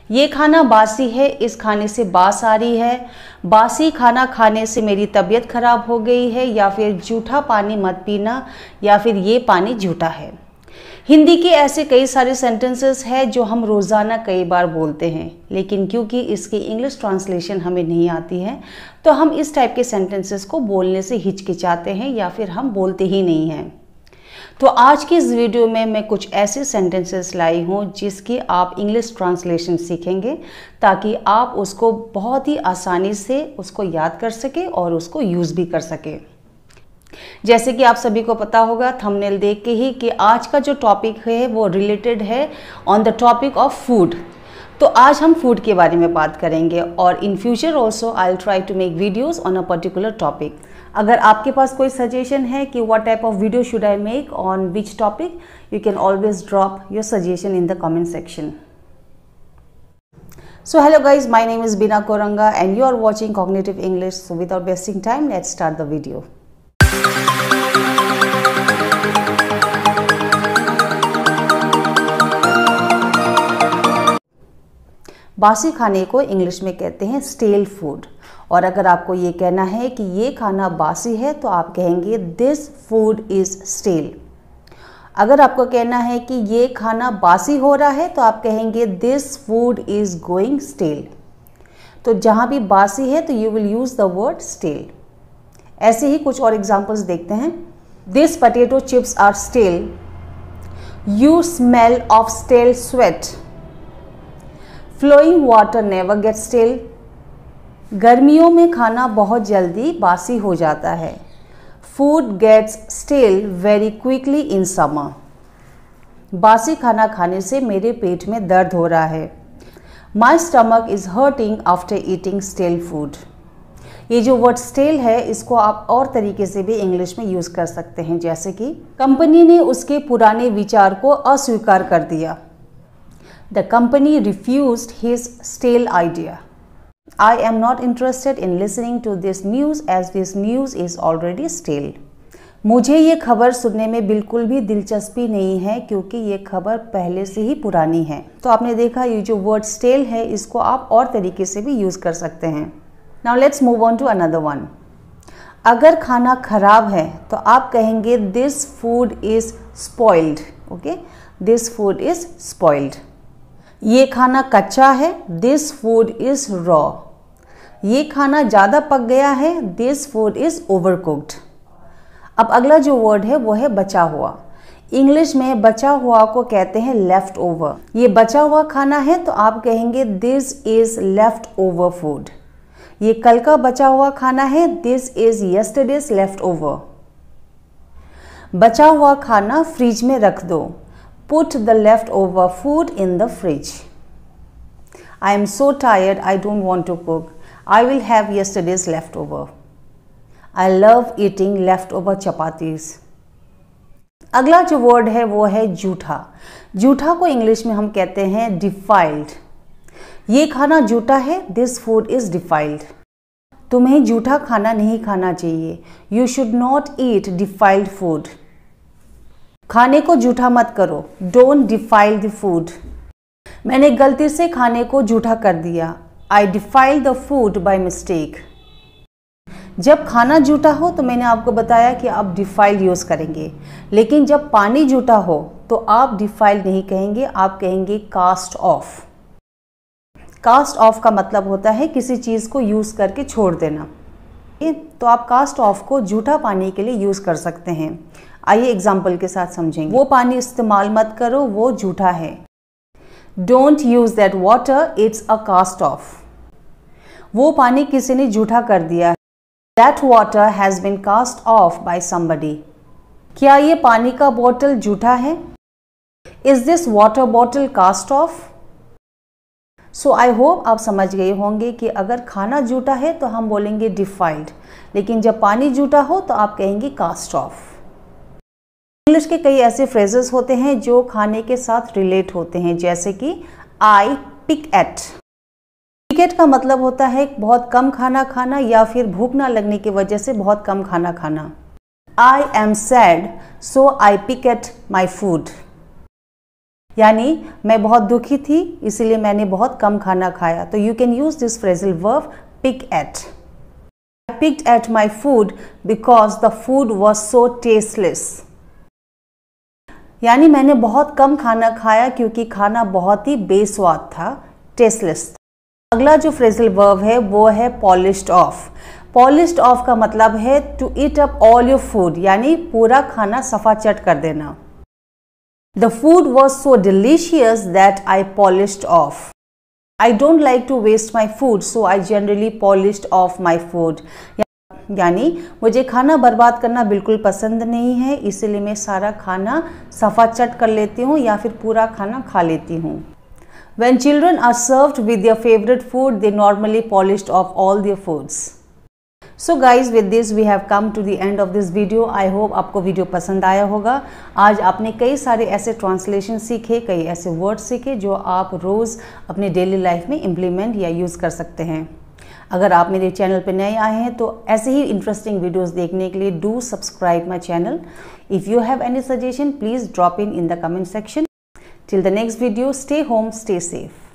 ये खाना बासी है, इस खाने से बास आ रही है, बासी खाना खाने से मेरी तबीयत खराब हो गई है, या फिर जूठा पानी मत पीना, या फिर ये पानी जूठा है। हिंदी के ऐसे कई सारे सेंटेंसेस हैं जो हम रोज़ाना कई बार बोलते हैं, लेकिन क्योंकि इसकी इंग्लिश ट्रांसलेशन हमें नहीं आती है तो हम इस टाइप के सेंटेंसेस को बोलने से हिचकिचाते हैं या फिर हम बोलते ही नहीं हैं। तो आज की इस वीडियो में मैं कुछ ऐसे सेंटेंसेस लाई हूँ जिसकी आप इंग्लिश ट्रांसलेशन सीखेंगे ताकि आप उसको बहुत ही आसानी से उसको याद कर सके और उसको यूज़ भी कर सके। जैसे कि आप सभी को पता होगा थंबनेल देख के ही कि आज का जो टॉपिक है वो रिलेटेड है on the topic of food. तो आज हम फूड के बारे में बात करेंगे और in future also I will try to make videos on a particular topic. अगर आपके पास कोई सजेशन है कि what type of video should I make on which topic, you can always drop your suggestion in the comment section. So hello guys, my name is Bina Koranga and you are watching Cognitive English. So without wasting time, let's start the video. बासी खाने को English में कहते हैं stele food, और अगर आपको ये कहना है कि ये खाना बासी है तो आप कहेंगे दिस फूड इज़ स्टेल। अगर आपको कहना है कि ये खाना बासी हो रहा है तो आप कहेंगे this food is going stale. तो जहाँ भी बासी है तो you will use the word stale. ऐसे ही कुछ और एग्जाम्पल्स देखते हैं। This potato chips are stale, you smell of stale sweat, flowing water never get stale. गर्मियों में खाना बहुत जल्दी बासी हो जाता है, food gets stale very quickly in summer. बासी खाना खाने से मेरे पेट में दर्द हो रहा है, my stomach is hurting after eating stele food. ये जो वर्ड स्टेल है इसको आप और तरीके से भी इंग्लिश में यूज कर सकते हैं, जैसे कि कंपनी ने उसके पुराने विचार को अस्वीकार कर दिया। The company refused his stale idea. I am not interested in listening to this news as this news is already stale. मुझे ये खबर सुनने में बिल्कुल भी दिलचस्पी नहीं है क्योंकि ये खबर पहले से ही पुरानी है। तो आपने देखा ये जो वर्ड स्टेल है इसको आप और तरीके से भी यूज़ कर सकते हैं। Now let's move on to another one. अगर खाना खराब है तो आप कहेंगे this food is spoiled. Okay? This food is spoiled. ये खाना कच्चा है, दिस फूड इज रॉ। ये खाना ज़्यादा पक गया है, this food is over cooked. अब अगला जो वर्ड है वो है बचा हुआ। इंग्लिश में बचा हुआ को कहते हैं लेफ्ट ओवर। ये बचा हुआ खाना है तो आप कहेंगे this is left over food. ये कल का बचा हुआ खाना है, this is yesterday's left over. बचा हुआ खाना फ्रिज में रख दो, Put the leftover food in the fridge. I am so tired, I don't want to cook. I will have yesterday's leftover. I love eating leftover chapatis. अगला जो word है वो है जूठा। जूठा को इंग्लिश में हम कहते हैं defiled. ये खाना जूठा है, this food is defiled. तुम्हें जूठा खाना नहीं खाना चाहिए। You should not eat defiled food. खाने को जूठा मत करो, डोंट डिफाइल द फूड। मैंने गलती से खाने को जूठा कर दिया, I defile the food by mistake. जब खाना जूठा हो तो मैंने आपको बताया कि आप डिफाइल यूज़ करेंगे, लेकिन जब पानी जूठा हो तो आप डिफाइल नहीं कहेंगे, आप कहेंगे कास्ट ऑफ। कास्ट ऑफ का मतलब होता है किसी चीज़ को यूज़ करके छोड़ देना। तो आप कास्ट ऑफ को जूठा पानी के लिए यूज़ कर सकते हैं। आइए एग्जाम्पल के साथ समझेंगे। वो पानी इस्तेमाल मत करो, वो जूठा है। Don't use that water, it's a cast off. वो पानी किसी ने जूठा कर दिया है, that water has been cast off by somebody. क्या ये पानी का बोतल जूठा है? Is this water bottle cast off? So I hope आप समझ गए होंगे कि अगर खाना जूठा है तो हम बोलेंगे डिफाइल्ड, लेकिन जब पानी जूठा हो तो आप कहेंगे कास्ट ऑफ। इंग्लिश के कई ऐसे फ्रेजेस होते हैं जो खाने के साथ रिलेट होते हैं, जैसे कि I pick at. Pick at का मतलब होता है बहुत कम खाना खाना या फिर भूख ना लगने की वजह से बहुत कम खाना खाना। I am sad so I pick at my food. यानी मैं बहुत दुखी थी इसलिए मैंने बहुत कम खाना खाया। तो you can use this phrasal verb pick at. I picked at my food because the food was so tasteless। यानी मैंने बहुत कम खाना खाया क्योंकि खाना बहुत ही बेस्वाद था, टेस्टलेस। अगला जो फ्रेजल वर्ब है वो है पॉलिश्ड ऑफ। पॉलिश्ड ऑफ का मतलब है to eat up all your food, यानी पूरा खाना सफा चट कर देना। The food was so delicious that I polished off. I don't like to waste my food, so I generally polished off my food। यानी मुझे खाना बर्बाद करना बिल्कुल पसंद नहीं है, इसलिए मैं सारा खाना सफा चट कर लेती हूँ या फिर पूरा खाना खा लेती हूँ। When children are served with their favorite food, they normally polished off all their foods। So guys, with this we have come to the end of this video। I hope आपको वीडियो पसंद आया होगा। आज आपने कई सारे ऐसे translation सीखे, कई ऐसे वर्ड सीखे जो आप रोज़ अपने डेली लाइफ में इम्प्लीमेंट या यूज़ कर सकते हैं। अगर आप मेरे चैनल पर नए आए हैं तो ऐसे ही इंटरेस्टिंग वीडियोस देखने के लिए do subscribe my channel. If you have any suggestion please drop in the comment section. Till the next video, stay home, stay safe.